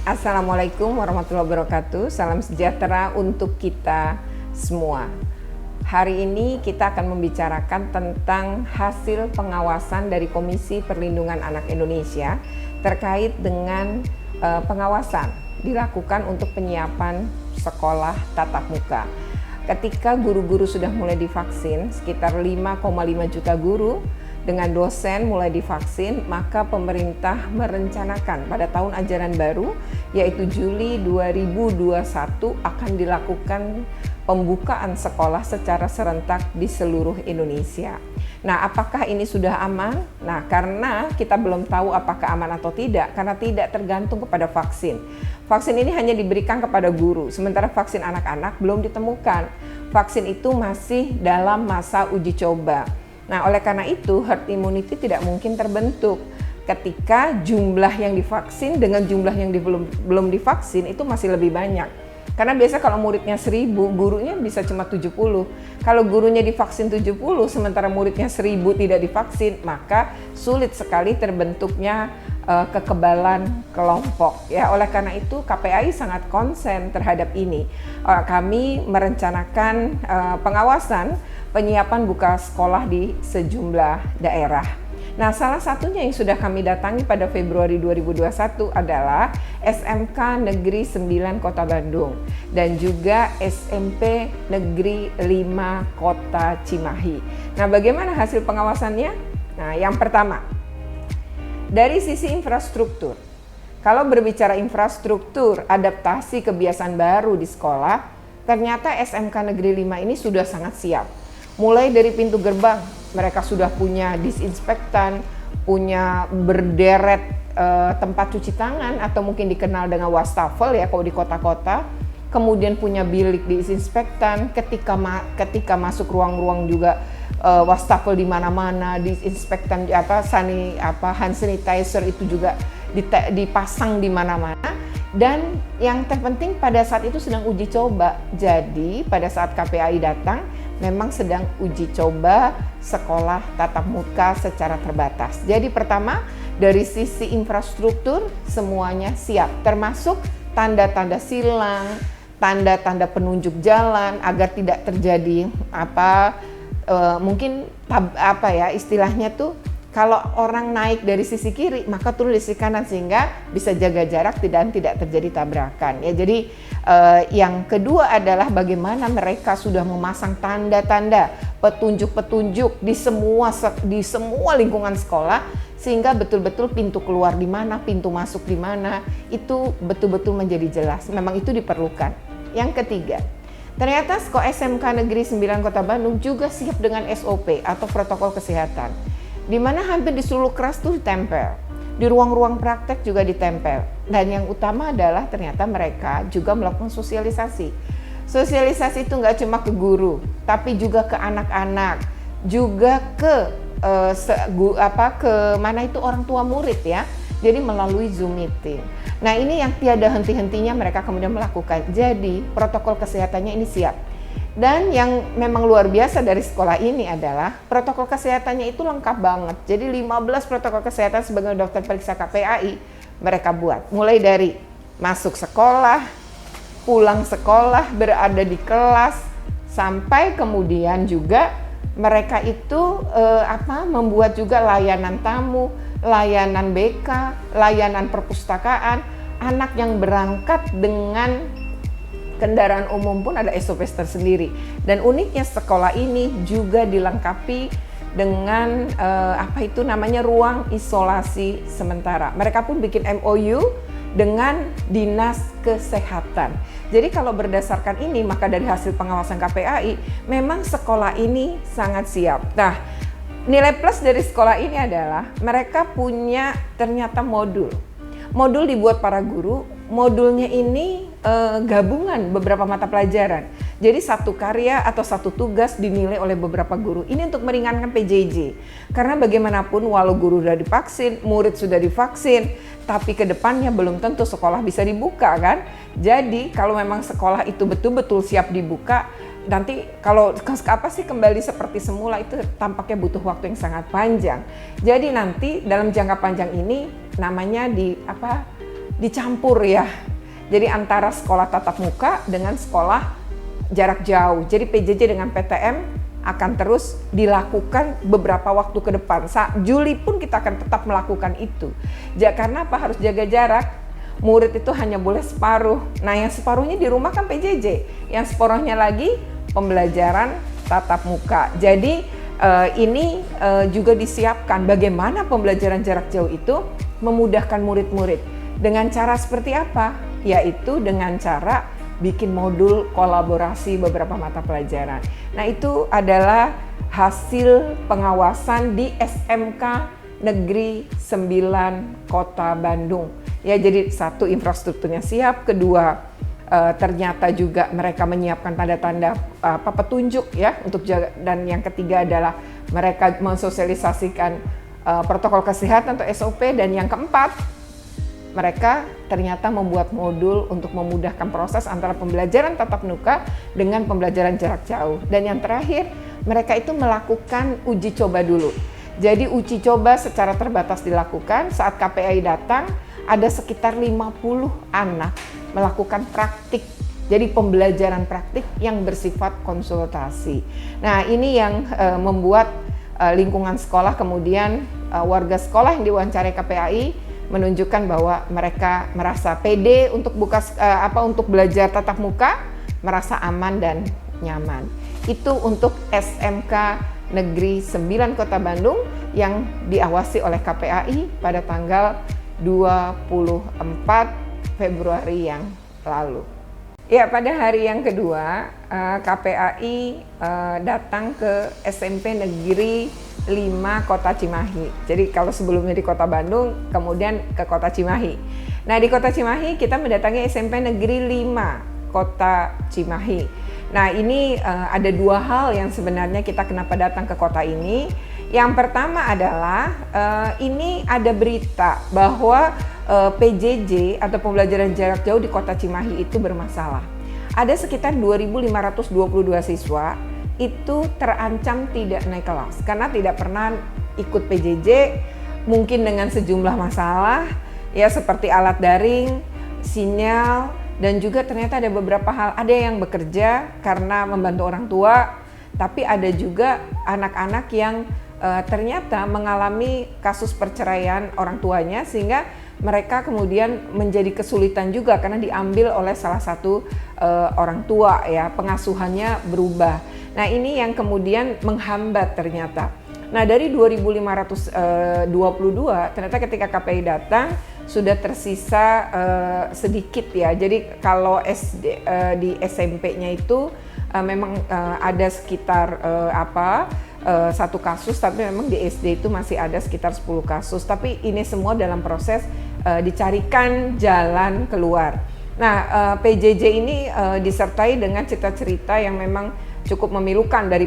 Assalamualaikum warahmatullahi wabarakatuh. Salam sejahtera untuk kita semua. Hari ini kita akan membicarakan tentang hasil pengawasan dari Komisi Perlindungan Anak Indonesia terkait dengan pengawasan dilakukan untuk penyiapan sekolah tatap muka. Ketika guru-guru sudah mulai divaksin, sekitar 5,5 juta guru dengan dosen mulai divaksin, maka pemerintah merencanakan pada tahun ajaran baru, yaitu Juli 2021 akan dilakukan pembukaan sekolah secara serentak di seluruh Indonesia. Nah, apakah ini sudah aman? Nah, karena kita belum tahu apakah aman atau tidak, karena tidak tergantung kepada vaksin. Vaksin ini hanya diberikan kepada guru, sementara vaksin anak-anak belum ditemukan. Vaksin itu masih dalam masa uji coba. Nah, oleh karena itu herd immunity tidak mungkin terbentuk ketika jumlah yang divaksin dengan jumlah yang belum divaksin itu masih lebih banyak. Karena biasa kalau muridnya 1000, gurunya bisa cuma 70. Kalau gurunya divaksin 70, sementara muridnya 1000 tidak divaksin, maka sulit sekali terbentuknya kekebalan kelompok. Ya, oleh karena itu KPAI sangat konsen terhadap ini. Kami merencanakan pengawasan penyiapan buka sekolah di sejumlah daerah. Nah, salah satunya yang sudah kami datangi pada Februari 2021 adalah SMK Negeri 9 Kota Bandung dan juga SMP Negeri 5 Kota Cimahi. Nah, bagaimana hasil pengawasannya? Nah, yang pertama, dari sisi infrastruktur. Kalau berbicara infrastruktur, adaptasi kebiasaan baru di sekolah, ternyata SMK Negeri 5 ini sudah sangat siap. Mulai dari pintu gerbang, mereka sudah punya disinfektan, punya berderet tempat cuci tangan atau mungkin dikenal dengan wastafel ya kalau di kota-kota. Kemudian punya bilik disinfektan, ketika masuk ruang-ruang juga wastafel di mana-mana, disinfektan hand sanitizer itu juga dipasang di mana-mana. Dan yang terpenting pada saat itu sedang uji coba. Jadi pada saat KPAI datang memang sedang uji coba sekolah tatap muka secara terbatas. Jadi pertama, dari sisi infrastruktur semuanya siap, termasuk tanda-tanda silang, tanda-tanda penunjuk jalan agar tidak terjadi istilahnya tuh, kalau orang naik dari sisi kiri maka turun di sisi kanan sehingga bisa jaga jarak dan tidak terjadi tabrakan. Ya, jadi yang kedua adalah bagaimana mereka sudah memasang tanda-tanda petunjuk-petunjuk di semua lingkungan sekolah sehingga betul-betul pintu keluar di mana, pintu masuk di mana, itu betul-betul menjadi jelas. Memang itu diperlukan. Yang ketiga, ternyata SMK Negeri 9 Kota Bandung juga siap dengan SOP atau protokol kesehatan, di mana hampir di seluruh kelas itu ditempel, di ruang-ruang praktek juga ditempel. Dan yang utama adalah ternyata mereka juga melakukan sosialisasi. Sosialisasi itu nggak cuma ke guru, tapi juga ke anak-anak, juga ke orang tua murid ya. Jadi melalui Zoom meeting. Nah, ini yang tiada henti-hentinya mereka kemudian melakukan. Jadi protokol kesehatannya ini siap. Dan yang memang luar biasa dari sekolah ini adalah protokol kesehatannya itu lengkap banget. Jadi 15 protokol kesehatan sebagai dokter periksa KPAI mereka buat. Mulai dari masuk sekolah, pulang sekolah, berada di kelas, sampai kemudian juga mereka itu membuat juga layanan tamu, layanan BK, layanan perpustakaan, anak yang berangkat dengan kendaraan umum pun ada SOP tersendiri. Dan uniknya sekolah ini juga dilengkapi dengan ruang isolasi sementara. Mereka pun bikin MOU dengan Dinas Kesehatan. Jadi kalau berdasarkan ini, maka dari hasil pengawasan KPAI, memang sekolah ini sangat siap. Nah, nilai plus dari sekolah ini adalah mereka punya ternyata modul. Modul dibuat para guru, modulnya ini gabungan beberapa mata pelajaran. Jadi satu karya atau satu tugas dinilai oleh beberapa guru. Ini untuk meringankan PJJ. Karena bagaimanapun walau guru sudah divaksin, murid sudah divaksin, tapi ke depannya belum tentu sekolah bisa dibuka kan. Jadi kalau memang sekolah itu betul-betul siap dibuka, nanti kalau kembali seperti semula itu tampaknya butuh waktu yang sangat panjang. Jadi nanti dalam jangka panjang ini namanya dicampur ya. Jadi antara sekolah tatap muka dengan sekolah jarak jauh. Jadi PJJ dengan PTM akan terus dilakukan beberapa waktu ke depan. Juli pun kita akan tetap melakukan itu. Karena apa? Harus jaga jarak. Murid itu hanya boleh separuh. Nah, yang separuhnya di rumah kan PJJ. Yang separuhnya lagi pembelajaran tatap muka. Jadi ini juga disiapkan bagaimana pembelajaran jarak jauh itu memudahkan murid-murid. Dengan cara seperti apa? Yaitu dengan cara bikin modul kolaborasi beberapa mata pelajaran. Nah, itu adalah hasil pengawasan di SMK Negeri 9 Kota Bandung. Ya, jadi satu, infrastrukturnya siap, kedua ternyata juga mereka menyiapkan tanda-tanda petunjuk ya untuk jaga, dan yang ketiga adalah mereka mensosialisasikan protokol kesehatan atau SOP, dan yang keempat mereka ternyata membuat modul untuk memudahkan proses antara pembelajaran tatap muka dengan pembelajaran jarak jauh. Dan yang terakhir, mereka itu melakukan uji coba dulu. Jadi uji coba secara terbatas dilakukan. Saat KPAI datang, ada sekitar 50 anak melakukan praktik. Jadi pembelajaran praktik yang bersifat konsultasi. Nah, ini yang membuat lingkungan sekolah, kemudian warga sekolah yang diwawancarai KPAI menunjukkan bahwa mereka merasa pede untuk untuk belajar tatap muka, merasa aman dan nyaman. Itu untuk SMK Negeri 9 Kota Bandung yang diawasi oleh KPAI pada tanggal 24 Februari yang lalu. Ya, pada hari yang kedua KPAI datang ke SMP Negeri 5 Kota Cimahi. Jadi kalau sebelumnya di Kota Bandung, kemudian ke Kota Cimahi. Nah, di Kota Cimahi kita mendatangi SMP Negeri 5 Kota Cimahi. Nah, ini ada dua hal yang sebenarnya kita kenapa datang ke kota ini. Yang pertama adalah ini ada berita bahwa PJJ atau pembelajaran jarak jauh di Kota Cimahi itu bermasalah. Ada sekitar 2.522 siswa itu terancam tidak naik kelas karena tidak pernah ikut PJJ, mungkin dengan sejumlah masalah ya, seperti alat daring, sinyal, dan juga ternyata ada beberapa hal. Ada yang bekerja karena membantu orang tua, tapi ada juga anak-anak yang ternyata mengalami kasus perceraian orang tuanya, sehingga mereka kemudian menjadi kesulitan juga karena diambil oleh salah satu orang tua ya, pengasuhannya berubah. Nah, ini yang kemudian menghambat ternyata. Nah, dari 2.522 ternyata ketika KPI datang sudah tersisa sedikit ya. Jadi kalau di SMP-nya itu memang ada sekitar satu kasus, tapi memang di SD itu masih ada sekitar 10 kasus. Tapi ini semua dalam proses dicarikan jalan keluar. Nah, PJJ ini disertai dengan cerita-cerita yang memang cukup memilukan dari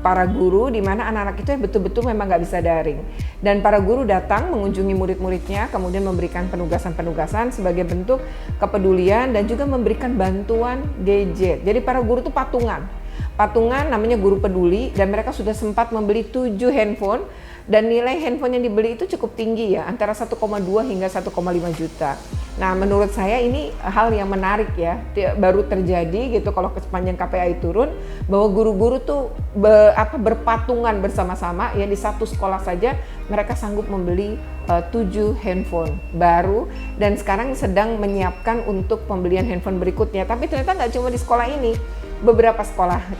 para guru, di mana anak-anak itu betul-betul memang nggak bisa daring. Dan para guru datang mengunjungi murid-muridnya, kemudian memberikan penugasan-penugasan sebagai bentuk kepedulian dan juga memberikan bantuan gadget. Jadi para guru itu patungan namanya guru peduli, dan mereka sudah sempat membeli 7 handphone, dan nilai handphone yang dibeli itu cukup tinggi ya, antara 1,2 hingga 1,5 juta. Nah, menurut saya ini hal yang menarik ya, baru terjadi gitu kalau sepanjang KPAI turun, bahwa guru-guru tuh berpatungan bersama-sama ya, di satu sekolah saja mereka sanggup membeli 7 handphone baru, dan sekarang sedang menyiapkan untuk pembelian handphone berikutnya. Tapi ternyata nggak cuma di sekolah ini, beberapa sekolah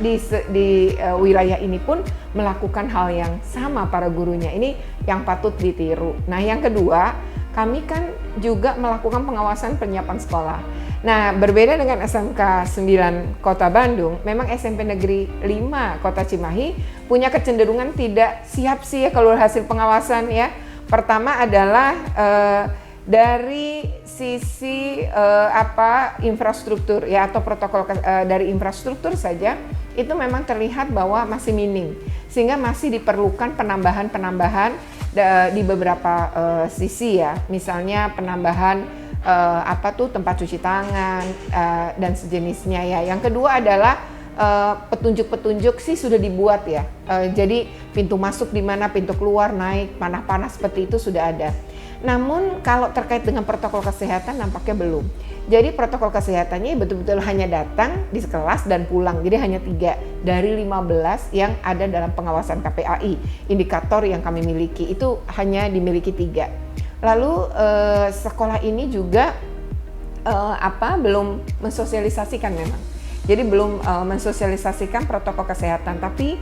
di wilayah ini pun melakukan hal yang sama para gurunya. Ini yang patut ditiru. Nah, yang kedua, kami kan juga melakukan pengawasan penyiapan sekolah. Nah, berbeda dengan SMK 9 Kota Bandung, memang SMP Negeri 5 Kota Cimahi punya kecenderungan tidak siap sih ya kalau hasil pengawasan ya. Pertama adalah dari sisi infrastruktur ya, atau protokol dari infrastruktur saja itu memang terlihat bahwa masih minim, sehingga masih diperlukan penambahan di beberapa sisi ya, misalnya penambahan tempat cuci tangan dan sejenisnya ya. Yang kedua adalah petunjuk-petunjuk sih sudah dibuat ya, jadi pintu masuk di mana, pintu keluar, naik, panah-panah seperti itu sudah ada. Namun kalau terkait dengan protokol kesehatan nampaknya belum. Jadi protokol kesehatannya betul-betul hanya datang di kelas dan pulang. Jadi hanya 3 dari 15 yang ada dalam pengawasan KPAI. Indikator yang kami miliki itu hanya dimiliki 3. Lalu sekolah ini juga belum mensosialisasikan memang. Jadi belum mensosialisasikan protokol kesehatan, tapi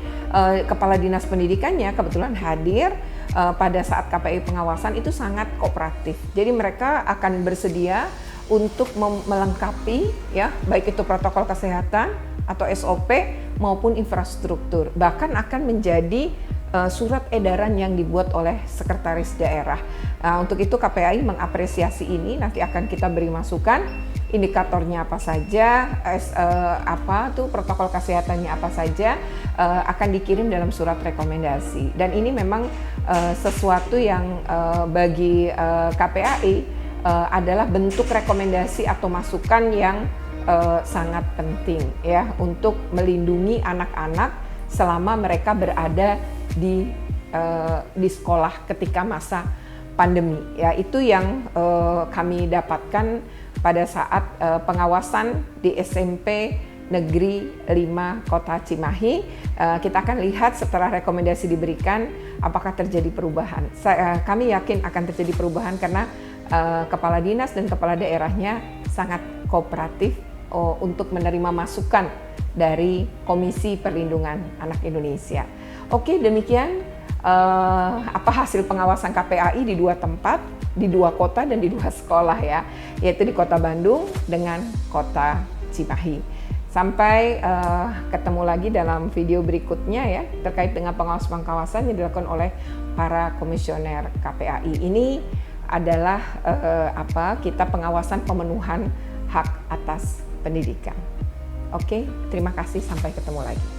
Kepala Dinas Pendidikannya kebetulan hadir pada saat KPI pengawasan itu sangat kooperatif. Jadi mereka akan bersedia untuk melengkapi ya, baik itu protokol kesehatan atau SOP maupun infrastruktur. Bahkan akan menjadi surat edaran yang dibuat oleh sekretaris daerah. Untuk itu KPAI mengapresiasi ini, nanti akan kita beri masukan indikatornya apa saja, protokol kesehatannya apa saja, akan dikirim dalam surat rekomendasi. Dan ini memang sesuatu yang bagi KPAI adalah bentuk rekomendasi atau masukan yang sangat penting ya untuk melindungi anak-anak selama mereka berada di sekolah ketika masa pandemi. Ya, itu yang kami dapatkan pada saat pengawasan di SMP Negeri 5 Kota Cimahi. Kita akan lihat setelah rekomendasi diberikan apakah terjadi perubahan. Kami yakin akan terjadi perubahan karena kepala dinas dan kepala daerahnya sangat kooperatif untuk menerima masukan dari Komisi Perlindungan Anak Indonesia. Oke, demikian hasil pengawasan KPAI di 2 tempat, di 2 kota dan di 2 sekolah ya, yaitu di Kota Bandung dengan Kota Cimahi. Sampai ketemu lagi dalam video berikutnya ya, terkait dengan pengawasan-pengawasan yang dilakukan oleh para komisioner KPAI. Ini adalah kita pengawasan pemenuhan hak atas pendidikan. Oke, terima kasih, sampai ketemu lagi.